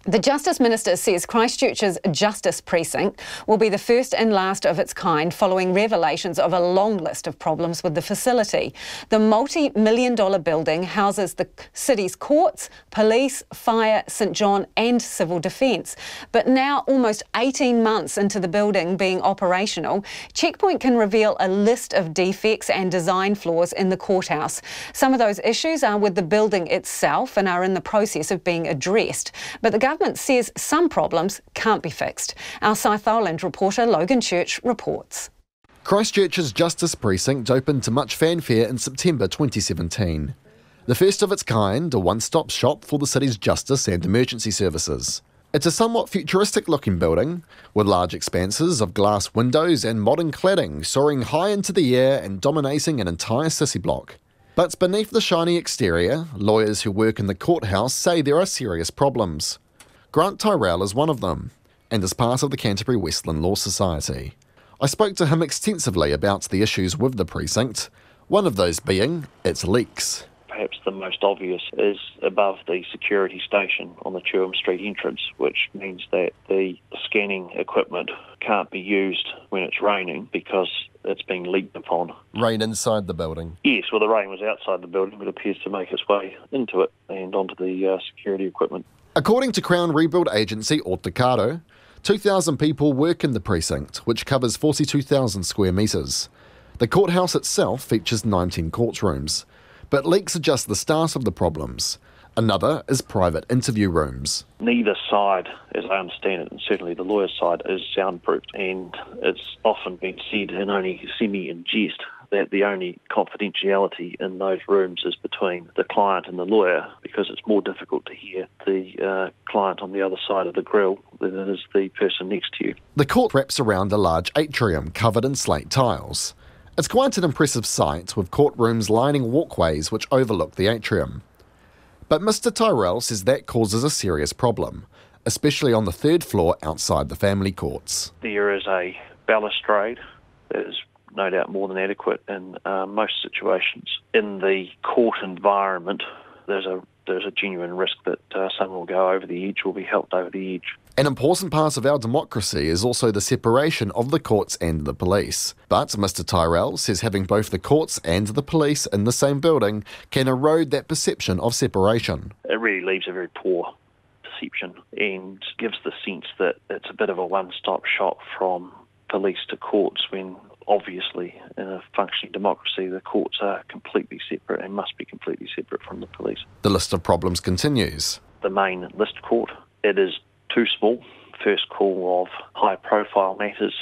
The Justice Minister says Christchurch's Justice Precinct will be the first and last of its kind following revelations of a long list of problems with the facility. The multi-million-dollar building houses the city's courts, police, fire, St John and civil defence. But now, almost 18 months into the building being operational, Checkpoint can reveal a list of defects and design flaws in the courthouse. Some of those issues are with the building itself and are in the process of being addressed. But the government says some problems can't be fixed. Our South Island reporter Logan Church reports. Christchurch's Justice Precinct opened to much fanfare in September 2017. The first of its kind, a one-stop shop for the city's justice and emergency services. It's a somewhat futuristic-looking building, with large expanses of glass windows and modern cladding soaring high into the air and dominating an entire city block. But beneath the shiny exterior, lawyers who work in the courthouse say there are serious problems. Grant Tyrrell is one of them, and is part of the Canterbury Westland Law Society. I spoke to him extensively about the issues with the precinct, one of those being its leaks. Perhaps the most obvious is above the security station on the Chewham Street entrance, which means that the scanning equipment can't be used when it's raining because it's being leaked upon. Rain inside the building? Yes, well the rain was outside the building, but it appears to make its way into it and onto the security equipment. According to Crown rebuild agency Ortacado, 2,000 people work in the precinct, which covers 42,000 square metres. The courthouse itself features 19 courtrooms, but leaks are just the start of the problems. Another is private interview rooms. Neither side, as I understand it, and certainly the lawyer's side, is soundproofed, and it's often been said, and only in jest, that the only confidentiality in those rooms is between the client and the lawyer, because it's more difficult to hear the client on the other side of the grill than it is the person next to you. The court wraps around a large atrium covered in slate tiles. It's quite an impressive sight, with courtrooms lining walkways which overlook the atrium. But Mr Tyrrell says that causes a serious problem, especially on the third floor outside the family courts. There is a balustrade that is no doubt more than adequate in most situations. In the court environment, there's a genuine risk that someone will go over the edge or be helped over the edge. An important part of our democracy is also the separation of the courts and the police. But Mr Tyrrell says having both the courts and the police in the same building can erode that perception of separation. It really leaves a very poor perception and gives the sense that it's a bit of a one-stop shop from police to courts, when obviously in a functioning democracy the courts are completely separate and must be completely separate from the police. The list of problems continues. The main list court, it is too small. First call of high-profile matters,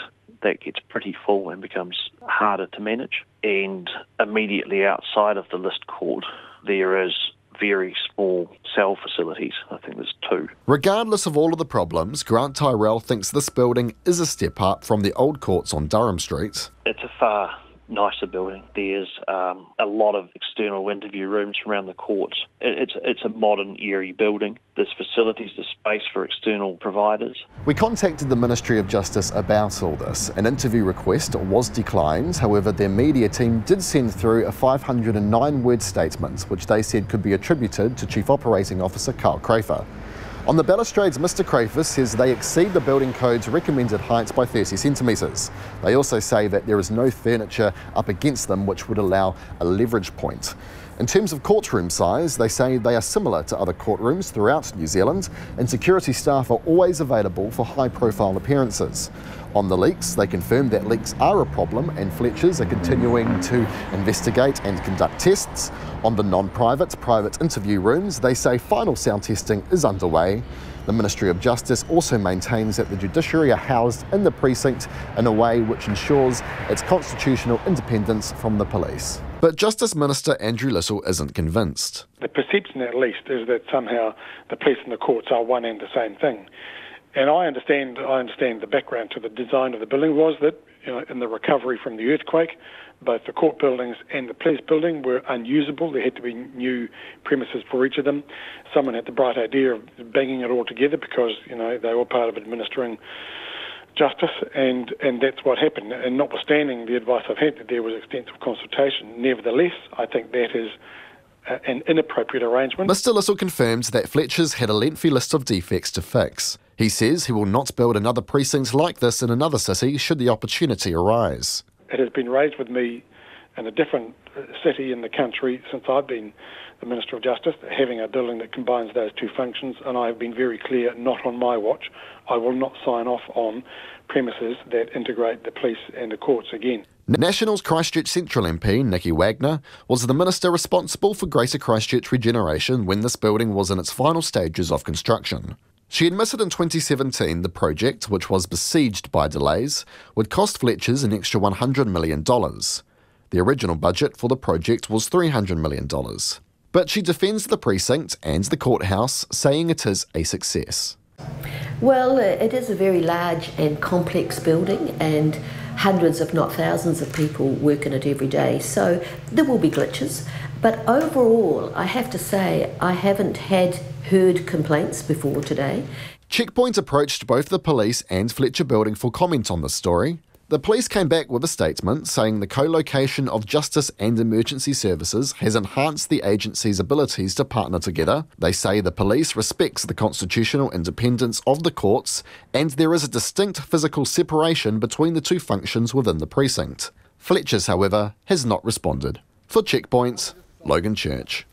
that gets pretty full and becomes harder to manage. And immediately outside of the list court, there is very small cell facilities. I think there's 2. Regardless of all of the problems, Grant Tyrrell thinks this building is a step up from the old courts on Durham Street. It's a far nicer building. There's a lot of external interview rooms around the courts. It's a modern, airy building. There's facilities, there's space for external providers. We contacted the Ministry of Justice about all this. An interview request was declined. However, their media team did send through a 509-word statement, which they said could be attributed to Chief Operating Officer Carl Crafer. On the balustrades, Mr Crafer says they exceed the building code's recommended height by 30 centimetres. They also say that there is no furniture up against them which would allow a leverage point. In terms of courtroom size, they say they are similar to other courtrooms throughout New Zealand, and security staff are always available for high-profile appearances. On the leaks, they confirm that leaks are a problem and Fletchers are continuing to investigate and conduct tests. On the non-private, private interview rooms, they say final sound testing is underway. The Ministry of Justice also maintains that the judiciary are housed in the precinct in a way which ensures its constitutional independence from the police. But Justice Minister Andrew Little isn't convinced. The perception, at least, is that somehow the police and the courts are one and the same thing. And I understand the background to the design of the building was that, in the recovery from the earthquake, both the court buildings and the police building were unusable. There had to be new premises for each of them. Someone had the bright idea of banging it all together because, they were part of administering justice, and that's what happened. And notwithstanding the advice I've had that there was extensive consultation, nevertheless, I think that is an inappropriate arrangement. Mr Little confirmed that Fletcher's had a lengthy list of defects to fix. He says he will not build another precinct like this in another city should the opportunity arise. It has been raised with me in a different city in the country since I've been the Minister of Justice, having a building that combines those two functions, and I have been very clear, not on my watch. I will not sign off on premises that integrate the police and the courts again. National's Christchurch Central MP, Nikki Wagner, was the minister responsible for Greater Christchurch regeneration when this building was in its final stages of construction. She admitted in 2017 the project, which was besieged by delays, would cost Fletcher's an extra $100 million. The original budget for the project was $300 million. But she defends the precinct and the courthouse, saying it is a success. Well, it is a very large and complex building, and hundreds, if not thousands, of people work in it every day. So there will be glitches. But overall, I have to say, I haven't heard complaints before today. Checkpoint approached both the police and Fletcher Building for comment on this story. The police came back with a statement saying the co-location of justice and emergency services has enhanced the agency's abilities to partner together. They say the police respects the constitutional independence of the courts and there is a distinct physical separation between the two functions within the precinct. Fletcher's, however, has not responded. For Checkpoint, Logan Church.